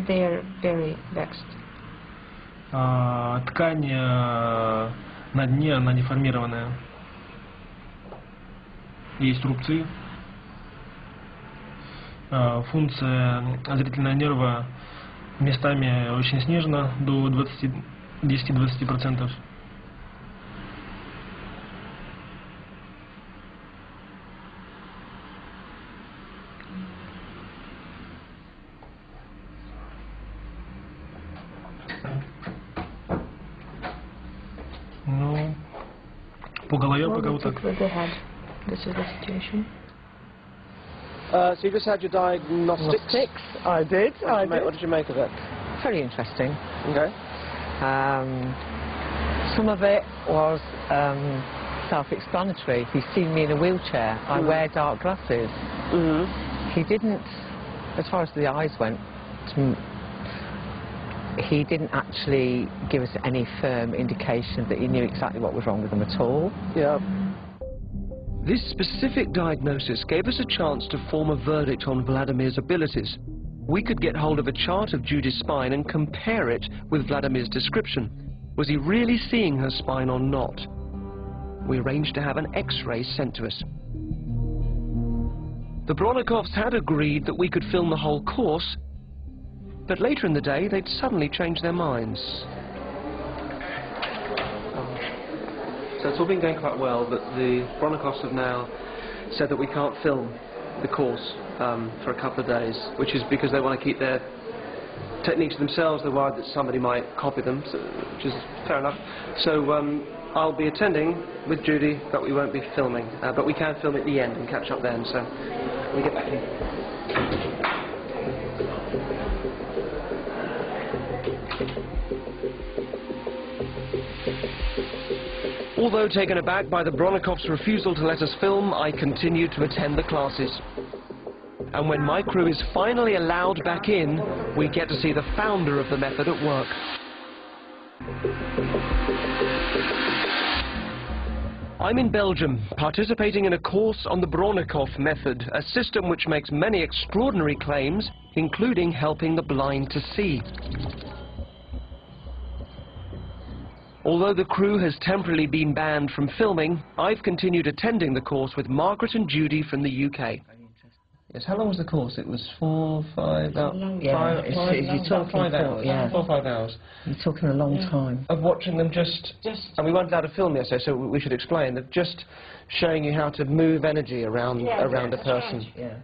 they're very vexed. Ткань на дне, она деформированная. Есть рубцы. Функция зрительного нерва местами очень снижена до 10-20%. Ну, по голове пока вот так. This is the situation. So you just had your diagnostics? I did. What did you make of it? Very interesting. Okay. Some of it was self-explanatory. He's seen me in a wheelchair. I wear dark glasses. He didn't, as far as the eyes went, he didn't actually give us any firm indication that he knew exactly what was wrong with them at all. Yeah. This specific diagnosis gave us a chance to form a verdict on Vladimir's abilities. We could get hold of a chart of Judy's spine and compare it with Vladimir's description. Was he really seeing her spine or not? We arranged to have an X-ray sent to us. The Bronnikovs had agreed that we could film the whole course, but later in the day they'd suddenly changed their minds. So it's all been going quite well, but the Bronnikovs have now said that we can't film the course for a couple of days, which is because they want to keep their techniques themselves. They're worried that somebody might copy them, so, which is fair enough. So I'll be attending with Judy, but we won't be filming. But we can film at the end and catch up then, so we get back in. Although taken aback by the Bronnikovs' refusal to let us film, I continued to attend the classes. And when my crew is finally allowed back in, we get to see the founder of the method at work. I'm in Belgium, participating in a course on the Bronnikov method, a system which makes many extraordinary claims, including helping the blind to see. Although the crew has temporarily been banned from filming, I've continued attending the course with Margaret and Judy from the UK. Yes, how long was the course? It was 4, 5, about you're talking 5 hours. Yeah. 4 or 5 hours. You're talking a long time. Of watching them just, and we weren't allowed to film yesterday, so we should explain that just showing you how to move energy around a person. Yeah.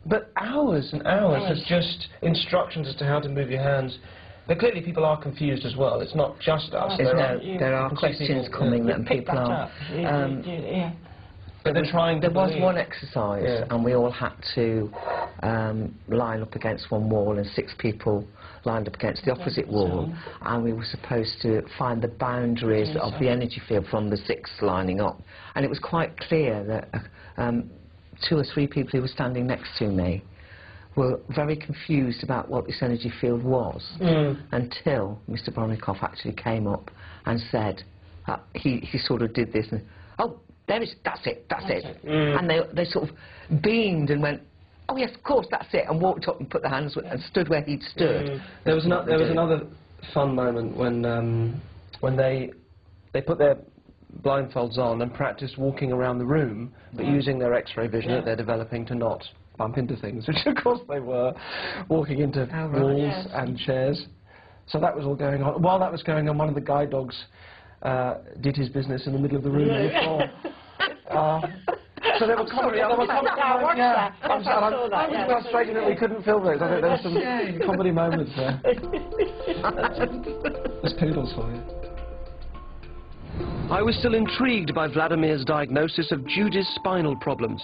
But hours and hours of just instructions as to how to move your hands. But clearly people are confused as well. It's not just us. There are questions coming and people are. But they're trying to There was one exercise and we all had to line up against one wall, and 6 people lined up against the opposite wall, and we were supposed to find the boundaries of the energy field from the 6 lining up. And it was quite clear that 2 or 3 people who were standing next to me were very confused about what this energy field was until Mr. Bronnikov actually came up and said, he sort of did this, and, oh, there is, that's it. And they sort of beamed and went, oh yes, of course, that's it, and walked up and put their hands and stood where he'd stood. There was another fun moment when they put their blindfolds on and practiced walking around the room, but using their X-ray vision that they're developing to not bump into things, which of course they were, walking into walls and chairs. So that was all going on. While that was going on, one of the guide dogs did his business in the middle of the room on the floor. So there were comedy. I'm frustrated that we couldn't film those. I think there were some comedy moments there. There's poodles for you. I was still intrigued by Vladimir's diagnosis of Judy's spinal problems.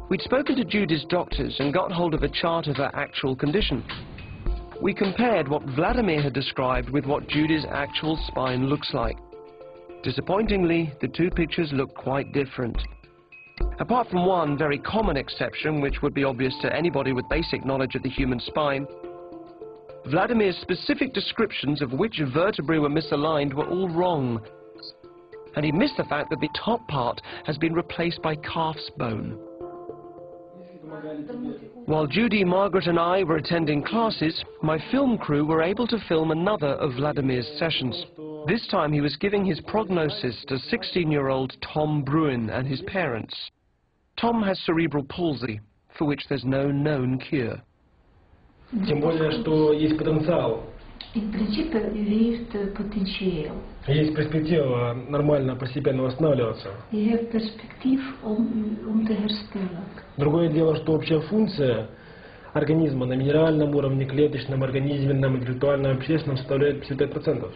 We'd spoken to Judy's doctors and got hold of a chart of her actual condition. We compared what Vladimir had described with what Judy's actual spine looks like. Disappointingly, the 2 pictures look quite different. Apart from one very common exception, which would be obvious to anybody with basic knowledge of the human spine, Vladimir's specific descriptions of which vertebrae were misaligned were all wrong. And he missed the fact that the top part has been replaced by calf's bone. While Judy, Margaret and I were attending classes, my film crew were able to film another of Vladimir's sessions. This time he was giving his prognosis to 16-year-old Tom Bruin and his parents. Tom has cerebral palsy, for which there's no known cure. Тем более, что есть потенциал. In principe, u heeft potentieel. Есть перспектива нормально, постепенно восстанавливаться. Je hebt perspectief om te herstellen. Другое дело, что общая функция организма на минеральном уровне, клеточном, организменном, интеллектуальном, общественном составляет 55%.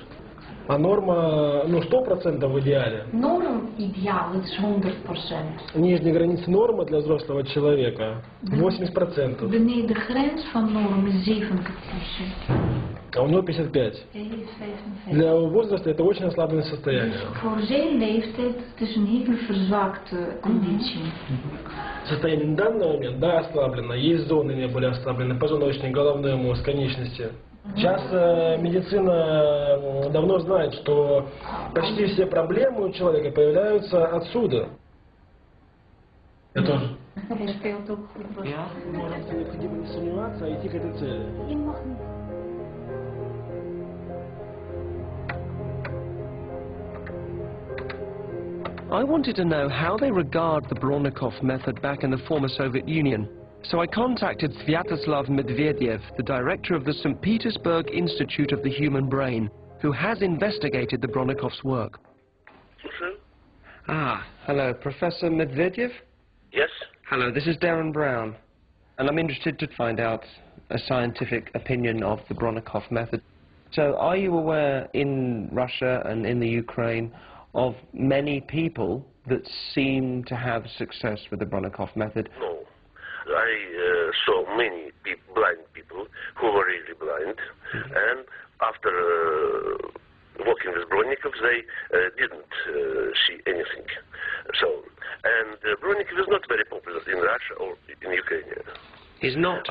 А норма, 100% в идеале. Norm ideaal, het is 100%. Нижняя граница нормы для взрослого человека 80%. Beneden de grens van norm is 70%. А у него 55. Hij heeft 55. Для его возраста это очень ослабленное состояние. Dus voor zijn leeftijd het is een hele verzwakte conditie. Состояние на данный момент, да, ослаблено. Есть зоны наиболее ослаблены, позвоночник, головной мозг, конечности. Сейчас медицина давно знает, что почти все проблемы у человека появляются отсюда. Я тоже. Hij speelt ook goed. Ja, необходимо не сомневаться, а идти к этой цели. Je mag niet. I wanted to know how they regard the Bronnikov method back in the former Soviet Union. So I contacted Svyatoslav Medvedev, the director of the St. Petersburg Institute of the Human Brain, who has investigated the Bronnikov's work. Hello, Professor Medvedev? Yes? Hello, this is Derren Brown, and I'm interested to find out a scientific opinion of the Bronnikov method. So, are you aware in Russia and in the Ukraine of many people that seem to have success with the Bronnikov method? No. I saw many blind people who were really blind, and after working with Bronnikov, they didn't see anything. So, and Bronnikov is not very popular in Russia or in Ukraine. He's not?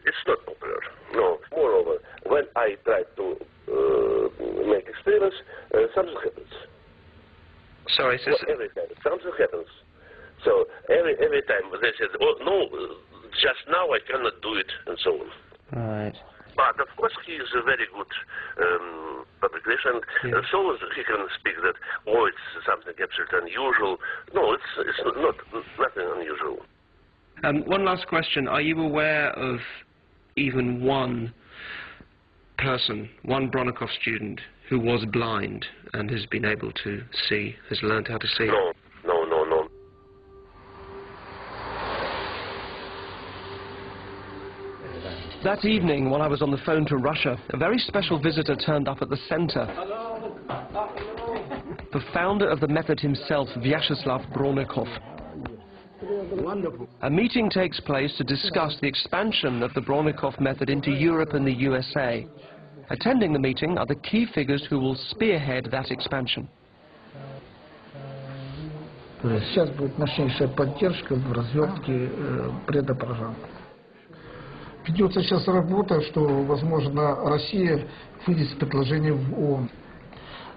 It's not popular, no. Moreover, when I tried to make experiments, something happens. Sorry, Well, every time, something happens. So every time they said, oh, no, just now I cannot do it, and so on. Right. But of course he is a very good publication, Yeah. so he can speak that, oh, it's something absolutely unusual. No, it's not nothing unusual. One last question. Are you aware of even one person, one Bronnikov student, who was blind and has been able to see, has learned how to see? No. That evening, while I was on the phone to Russia, a very special visitor turned up at the center. The founder of the method himself, Vyacheslav Bronnikov. A meeting takes place to discuss the expansion of the Bronnikov method into Europe and the USA. Attending the meeting are the key figures who will spearhead that expansion. Сейчас будет мощнейшая поддержка в развертке предопрограммы. Ведется сейчас работа, что, возможно, Россия выйдет с предложением в ООН.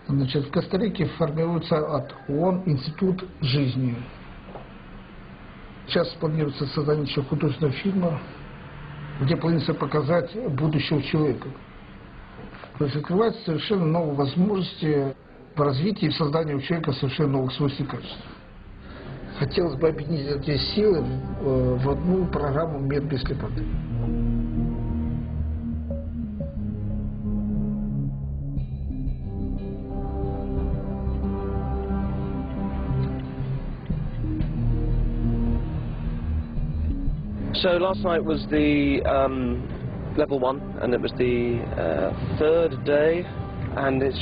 Значит, в Коста-Рике формируется от ООН Институт жизни. Сейчас планируется создание еще художественного фильма, где планируется показать будущего человека. То есть открываются совершенно новые возможности в развитии и в создании у человека совершенно новых свойств и качеств. Хотелось бы объединить эти силы в одну программу «Мир без слепоты». So last night was the level 1, and it was the third day, and it's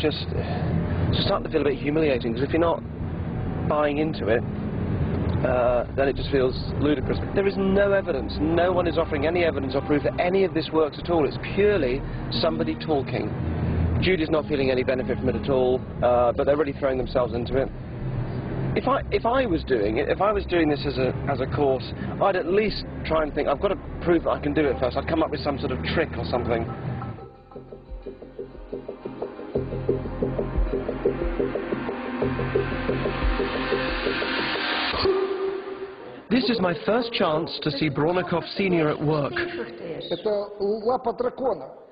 starting to feel a bit humiliating, because if you're not buying into it, then it just feels ludicrous. There is no evidence, no one is offering any evidence or proof that any of this works at all. It's purely somebody talking. Judy's not feeling any benefit from it at all, but they're really throwing themselves into it. If I was doing it, if I was doing this as a course, I'd at least try and think, I've got to prove that I can do it first. I'd come up with some sort of trick or something. This This is my first chance to see Bronnikov Sr. at work. Это лапа дракона.